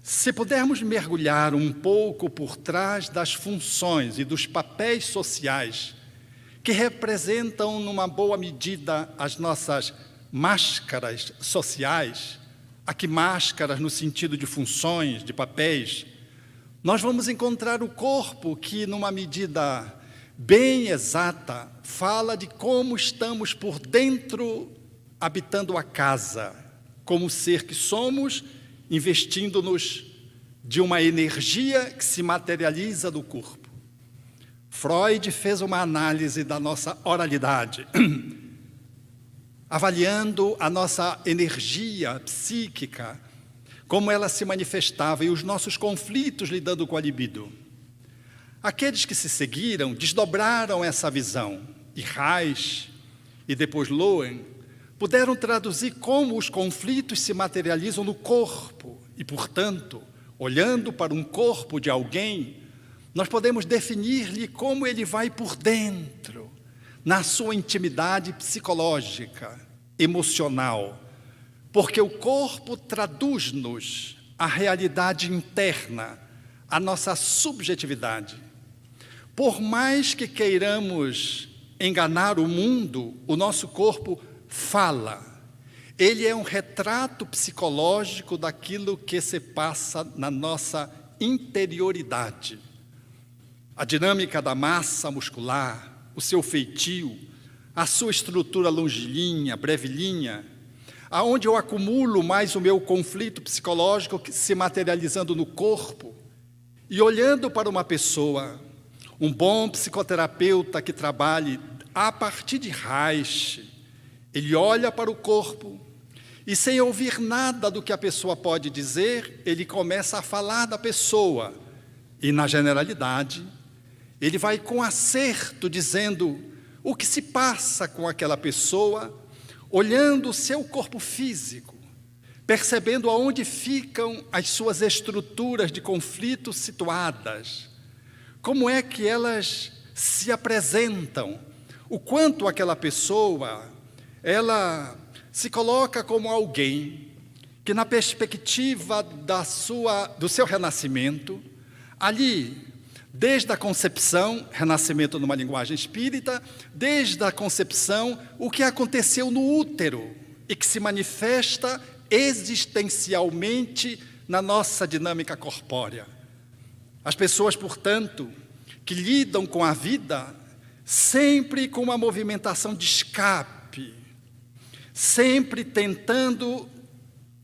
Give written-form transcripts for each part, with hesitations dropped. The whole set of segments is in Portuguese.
Se pudermos mergulhar um pouco por trás das funções e dos papéis sociais que representam, numa boa medida, as nossas máscaras sociais, aqui máscaras no sentido de funções, de papéis, nós vamos encontrar o corpo que, numa medida bem exata, fala de como estamos por dentro, habitando a casa, como ser que somos, investindo-nos de uma energia que se materializa no corpo. Freud fez uma análise da nossa oralidade, avaliando a nossa energia psíquica, como ela se manifestava e os nossos conflitos lidando com a libido. Aqueles que se seguiram desdobraram essa visão, e Reich e depois Lowen puderam traduzir como os conflitos se materializam no corpo e, portanto, olhando para um corpo de alguém, nós podemos definir-lhe como ele vai por dentro, na sua intimidade psicológica, emocional, porque o corpo traduz-nos a realidade interna, a nossa subjetividade. Por mais que queiramos enganar o mundo, o nosso corpo fala. Ele é um retrato psicológico daquilo que se passa na nossa interioridade. A dinâmica da massa muscular, o seu feitio, a sua estrutura longilínea, brevilínea, aonde eu acumulo mais o meu conflito psicológico se materializando no corpo, e olhando para uma pessoa, um bom psicoterapeuta que trabalhe a partir de Reich, ele olha para o corpo e, sem ouvir nada do que a pessoa pode dizer, ele começa a falar da pessoa. E, na generalidade, ele vai com acerto dizendo o que se passa com aquela pessoa, olhando o seu corpo físico, percebendo aonde ficam as suas estruturas de conflito situadas, como é que elas se apresentam, o quanto aquela pessoa, ela se coloca como alguém que, na perspectiva do seu renascimento, ali, desde a concepção, renascimento numa linguagem espírita, desde a concepção, o que aconteceu no útero e que se manifesta existencialmente na nossa dinâmica corpórea. As pessoas, portanto, que lidam com a vida sempre com uma movimentação de escape, sempre tentando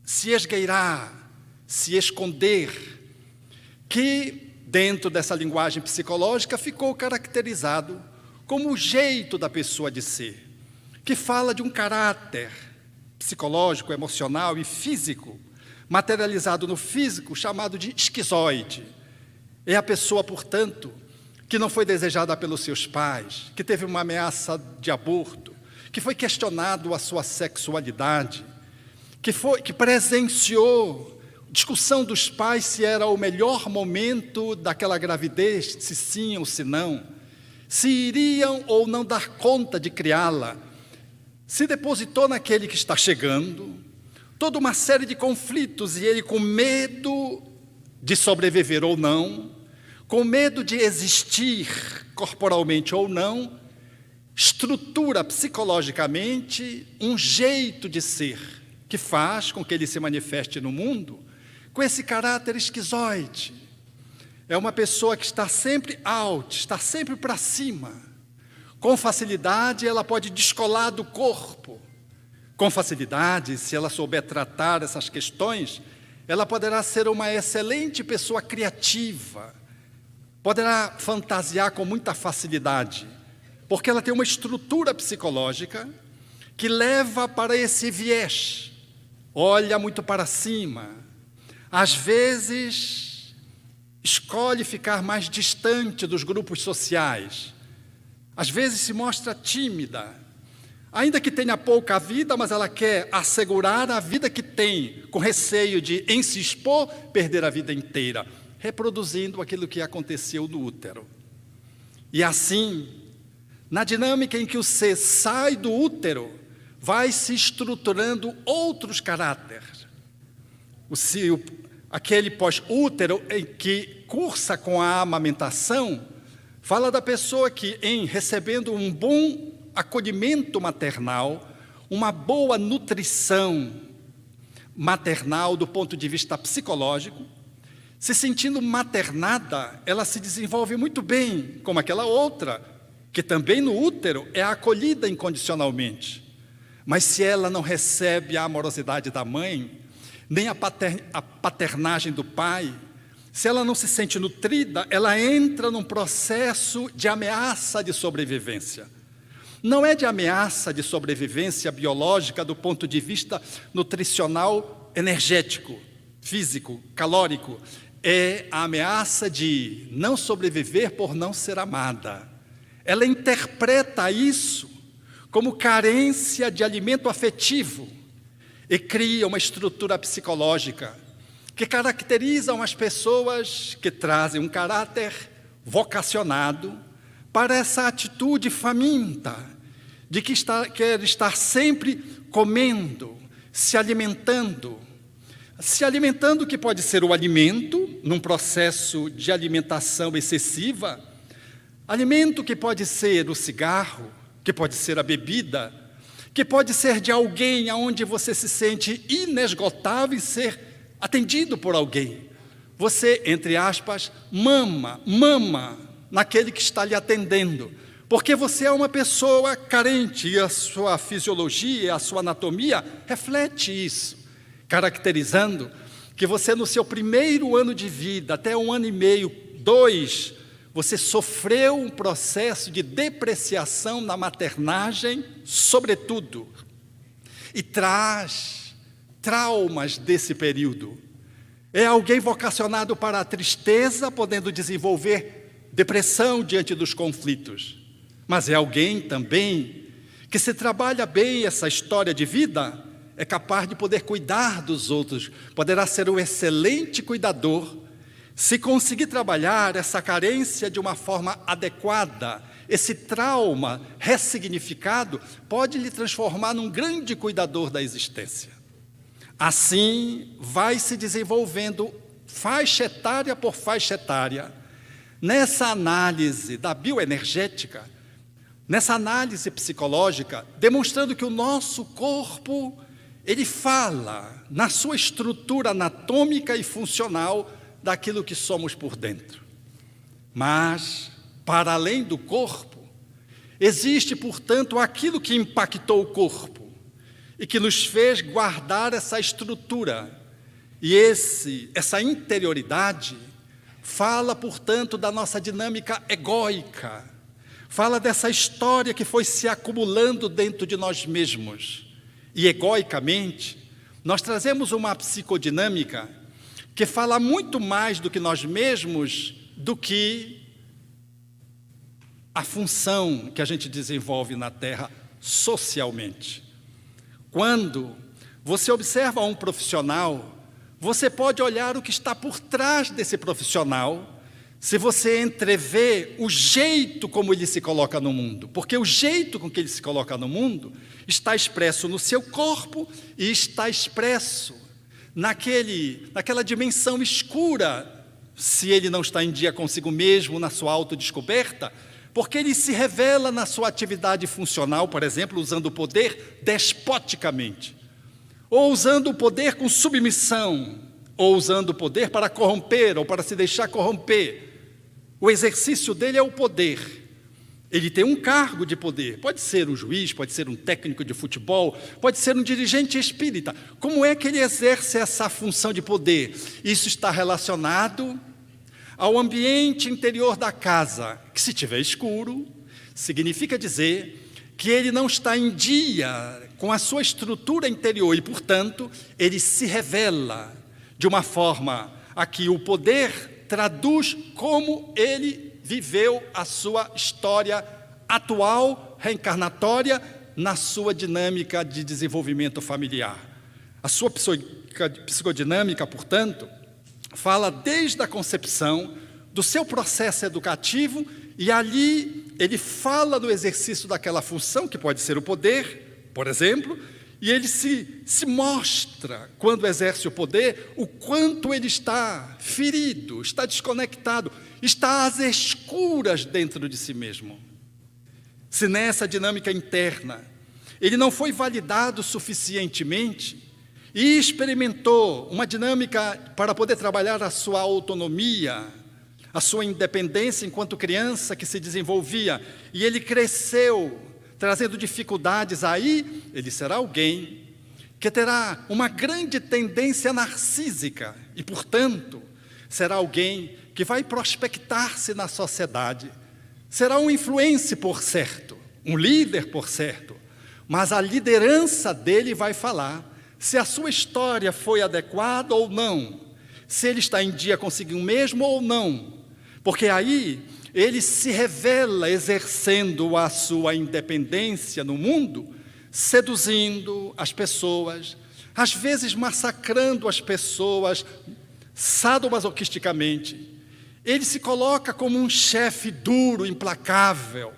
se esgueirar, se esconder, que dentro dessa linguagem psicológica ficou caracterizado como o jeito da pessoa de ser, que fala de um caráter psicológico, emocional e físico, materializado no físico, chamado de esquizoide. É a pessoa, portanto, que não foi desejada pelos seus pais, que teve uma ameaça de aborto, que foi questionado a sua sexualidade, que presenciou discussão dos pais se era o melhor momento daquela gravidez, se sim ou se não, se iriam ou não dar conta de criá-la, se depositou naquele que está chegando, toda uma série de conflitos, e ele com medo de sobreviver ou não, com medo de existir corporalmente ou não, estrutura psicologicamente um jeito de ser que faz com que ele se manifeste no mundo com esse caráter esquizoide. É uma pessoa que está sempre out, está sempre para cima. Com facilidade, ela pode descolar do corpo. Com facilidade, se ela souber tratar essas questões, ela poderá ser uma excelente pessoa criativa, poderá fantasiar com muita facilidade, porque ela tem uma estrutura psicológica que leva para esse viés, olha muito para cima, às vezes escolhe ficar mais distante dos grupos sociais, às vezes se mostra tímida, ainda que tenha pouca vida, mas ela quer assegurar a vida que tem, com receio de, em se expor, perder a vida inteira, reproduzindo aquilo que aconteceu no útero. E assim, na dinâmica em que o ser sai do útero, vai se estruturando outros caráteres. aquele pós-útero em que cursa com a amamentação, fala da pessoa que, em recebendo um bom acolhimento maternal, uma boa nutrição maternal do ponto de vista psicológico, se sentindo maternada, ela se desenvolve muito bem, como aquela outra, que também no útero é acolhida incondicionalmente. Mas se ela não recebe a amorosidade da mãe, nem a paternagem do pai, se ela não se sente nutrida, ela entra num processo de ameaça de sobrevivência. Não é de ameaça de sobrevivência biológica do ponto de vista nutricional, energético, físico, calórico. É a ameaça de não sobreviver por não ser amada. Ela interpreta isso como carência de alimento afetivo e cria uma estrutura psicológica que caracteriza umas pessoas que trazem um caráter vocacionado para essa atitude faminta, de que quer estar sempre comendo, se alimentando, que pode ser o alimento, num processo de alimentação excessiva, alimento que pode ser o cigarro, que pode ser a bebida, que pode ser de alguém aonde você se sente inesgotável em ser atendido por alguém. Você, entre aspas, mama naquele que está lhe atendendo, porque você é uma pessoa carente e a sua fisiologia, a sua anatomia reflete isso, caracterizando que você no seu primeiro ano de vida, até 1 ano e meio, 2, você sofreu um processo de depreciação na maternagem, sobretudo, e traz traumas desse período. É alguém vocacionado para a tristeza, podendo desenvolver depressão diante dos conflitos. Mas é alguém também que, se trabalha bem essa história de vida, é capaz de poder cuidar dos outros, poderá ser um excelente cuidador, se conseguir trabalhar essa carência de uma forma adequada. Esse trauma ressignificado pode lhe transformar num grande cuidador da existência. Assim, vai se desenvolvendo faixa etária por faixa etária, nessa análise da bioenergética, nessa análise psicológica, demonstrando que o nosso corpo, ele fala na sua estrutura anatômica e funcional daquilo que somos por dentro. Mas, para além do corpo, existe, portanto, aquilo que impactou o corpo e que nos fez guardar essa estrutura. E essa interioridade fala, portanto, da nossa dinâmica egóica, fala dessa história que foi se acumulando dentro de nós mesmos. E, egoicamente, nós trazemos uma psicodinâmica que fala muito mais do que nós mesmos, do que a função que a gente desenvolve na Terra socialmente. Quando você observa um profissional, você pode olhar o que está por trás desse profissional, se você entrevê o jeito como ele se coloca no mundo, porque o jeito com que ele se coloca no mundo está expresso no seu corpo e está expresso naquela dimensão escura, se ele não está em dia consigo mesmo, na sua autodescoberta, porque ele se revela na sua atividade funcional, por exemplo, usando o poder despoticamente, ou usando o poder com submissão, ou usando o poder para corromper, ou para se deixar corromper. O exercício dele é o poder. Ele tem um cargo de poder, pode ser um juiz, pode ser um técnico de futebol, pode ser um dirigente espírita. Como é que ele exerce essa função de poder? Isso está relacionado ao ambiente interior da casa, que, se tiver escuro, significa dizer que ele não está em dia com a sua estrutura interior e, portanto, ele se revela de uma forma a que o poder traduz como ele viveu a sua história atual, reencarnatória, na sua dinâmica de desenvolvimento familiar. A sua psicodinâmica, portanto, fala desde a concepção do seu processo educativo, e ali ele fala do exercício daquela função, que pode ser o poder, por exemplo, E ele se mostra, quando exerce o poder, o quanto ele está ferido, está desconectado, está às escuras dentro de si mesmo. Se nessa dinâmica interna ele não foi validado suficientemente e experimentou uma dinâmica para poder trabalhar a sua autonomia, a sua independência enquanto criança que se desenvolvia, e ele cresceu trazendo dificuldades, aí ele será alguém que terá uma grande tendência narcísica e, portanto, será alguém que vai prospectar-se na sociedade. Será um influencer, por certo, um líder, por certo, mas a liderança dele vai falar se a sua história foi adequada ou não, se ele está em dia consigo mesmo ou não, porque aí ele se revela exercendo a sua independência no mundo, seduzindo as pessoas, às vezes massacrando as pessoas sadomasoquisticamente. Ele se coloca como um chefe duro, implacável,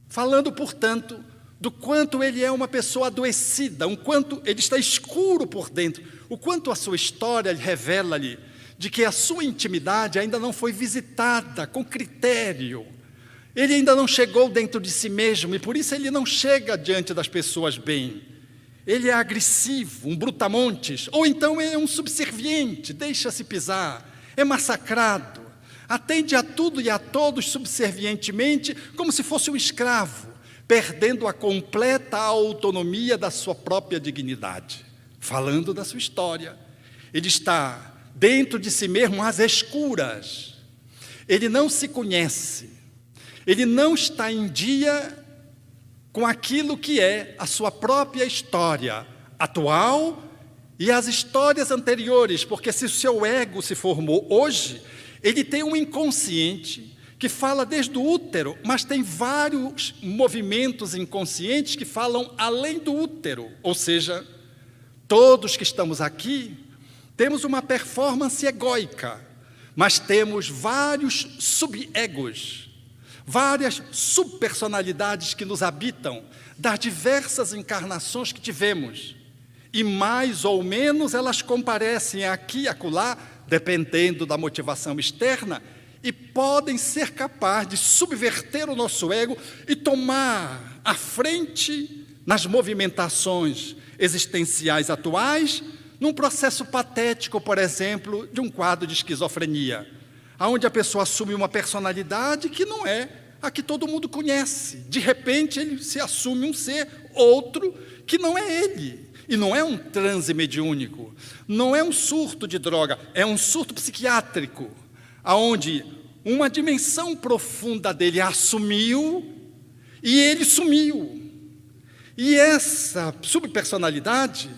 falando, portanto, do quanto ele é uma pessoa adoecida, o quanto ele está escuro por dentro, o quanto a sua história revela-lhe de que a sua intimidade ainda não foi visitada com critério. Ele ainda não chegou dentro de si mesmo e por isso ele não chega diante das pessoas bem. Ele é agressivo, um brutamontes, ou então é um subserviente, deixa-se pisar, é massacrado, atende a tudo e a todos subservientemente, como se fosse um escravo, perdendo a completa autonomia da sua própria dignidade. Falando da sua história, ele está dentro de si mesmo às escuras, ele não se conhece, ele não está em dia com aquilo que é a sua própria história atual e as histórias anteriores, porque se o seu ego se formou hoje, ele tem um inconsciente que fala desde o útero, mas tem vários movimentos inconscientes que falam além do útero, ou seja, todos que estamos aqui temos uma performance egóica, mas temos vários subegos, várias subpersonalidades que nos habitam, das diversas encarnações que tivemos. E mais ou menos elas comparecem aqui e acolá, dependendo da motivação externa, e podem ser capazes de subverter o nosso ego e tomar a frente nas movimentações existenciais atuais, num processo patético, por exemplo, de um quadro de esquizofrenia, onde a pessoa assume uma personalidade que não é a que todo mundo conhece. De repente, ele se assume um ser, outro, que não é ele. E não é um transe mediúnico, não é um surto de droga, é um surto psiquiátrico, onde uma dimensão profunda dele assumiu e ele sumiu. E essa subpersonalidade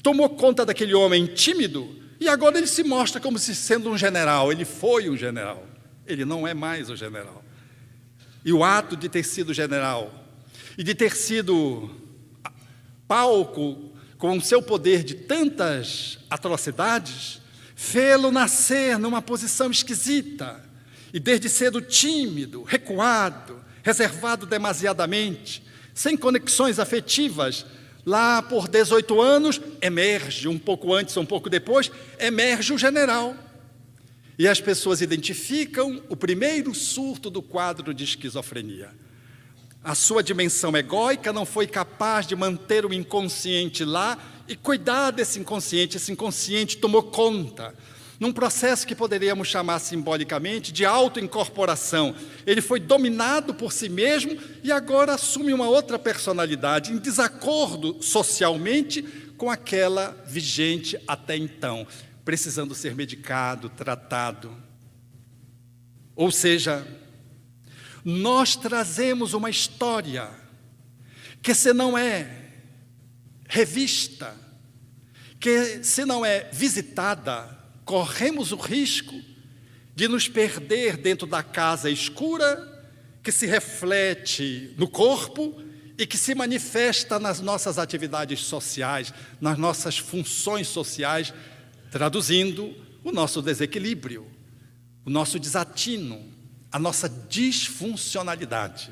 tomou conta daquele homem tímido e agora ele se mostra como se sendo um general. Ele foi um general, ele não é mais o general. E o ato de ter sido general e de ter sido palco com o seu poder de tantas atrocidades, fê-lo nascer numa posição esquisita e desde cedo tímido, recuado, reservado demasiadamente, sem conexões afetivas. Lá por 18 anos, emerge, um pouco antes ou um pouco depois, emerge o general. E as pessoas identificam o primeiro surto do quadro de esquizofrenia. A sua dimensão egóica não foi capaz de manter o inconsciente lá e cuidar desse inconsciente. Esse inconsciente tomou conta, num processo que poderíamos chamar simbolicamente de autoincorporação. Ele foi dominado por si mesmo e agora assume uma outra personalidade, em desacordo socialmente com aquela vigente até então, precisando ser medicado, tratado. Ou seja, nós trazemos uma história que, se não é revista, que se não é visitada, corremos o risco de nos perder dentro da casa escura que se reflete no corpo e que se manifesta nas nossas atividades sociais, nas nossas funções sociais, traduzindo o nosso desequilíbrio, o nosso desatino, a nossa disfuncionalidade.